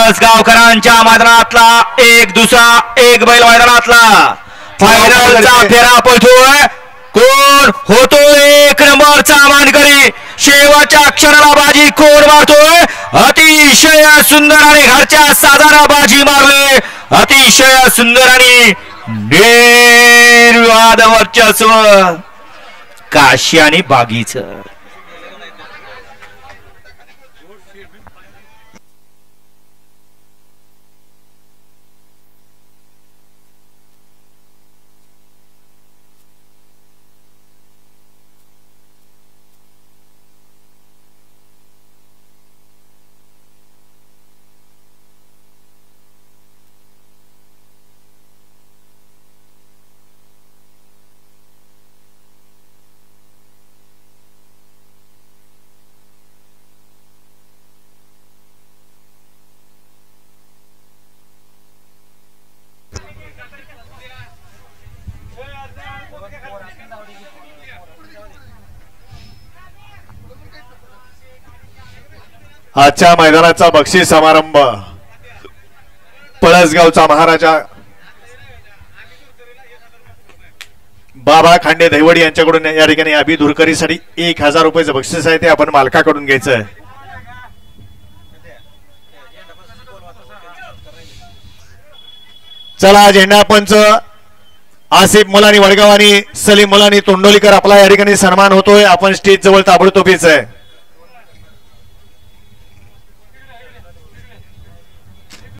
पळसगावकरांच्या मैदानातला एक दुसरा एक बैल मैदानातला फायनलचा फेरा पळतोय. कोण होतो एक नंबरचा मानकरी? शेवटच्या क्षणाला बाजी कोण मारतोय? अतिशय सुंदर आणि घरच्या साजारा बाजी मारले. अतिशय सुंदर आणि निर्विवाद वर्चस्व काशी आणि बागीचं. आजच्या मैदानाचा बक्षीस समारंभ पळसगावचा महाराजा बाबा खांडे दहिवडी यांच्याकडून या ठिकाणी अभि धुरकरीसाठी 1000 रुपयाचं बक्षीस आहे ते आपण मालकाकडून घ्यायचं आहे. चला झेंडा पंच आसिफ मुलानी वडगाव आणि सलीम मुलानी तोंडोलीकर आपला या ठिकाणी सन्मान होतोय. आपण स्टेज जवळ ताबडतोबीच आहे.